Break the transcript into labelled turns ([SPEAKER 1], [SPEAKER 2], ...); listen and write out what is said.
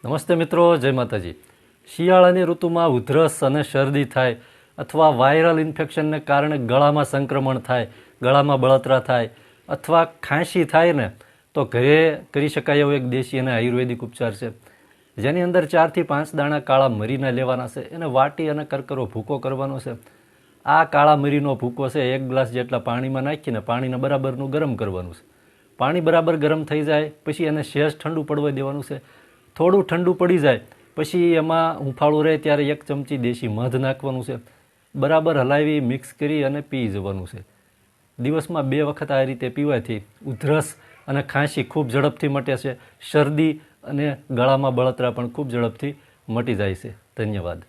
[SPEAKER 1] નમસ્તે મિત્રો, જય માતાજી. શિયાળાની ઋતુમાં ઉધરસ અને શરદી થાય અથવા વાયરલ ઇન્ફેક્શનને કારણે ગળામાં સંક્રમણ થાય, ગળામાં બળતરા થાય અથવા ખાંસી થાય ને તો ઘરે કરી શકાય એવો એક દેશી અને આયુર્વેદિક ઉપચાર છે, જેની અંદર 4 થી 5 દાણા કાળા મરીના લેવાના છે. એને વાટી અને કરકરો ભૂકો કરવાનો છે. આ કાળા મરીનો ભૂકો છે 1 ગ્લાસ જેટલા પાણીમાં નાખીને પાણીને બરાબરનું ગરમ કરવાનું છે. પાણી બરાબર ગરમ થઈ જાય પછી એને સહેજ ઠંડુ પડવા દેવાનું છે. થોડું ઠંડુ પડી જાય પછી એમાં હુંફાળું રહે ત્યારે 1 ચમચી દેશી મધ નાખવાનું છે. બરાબર હલાવી મિક્સ કરી અને પી જવાનું છે. દિવસમાં 2 વખત આ રીતે પીવાથી ઉધરસ અને ખાંસી ખૂબ ઝડપથી મટે છે. શરદી અને ગળામાં બળતરા પણ ખૂબ ઝડપથી મટી જાય છે. ધન્યવાદ.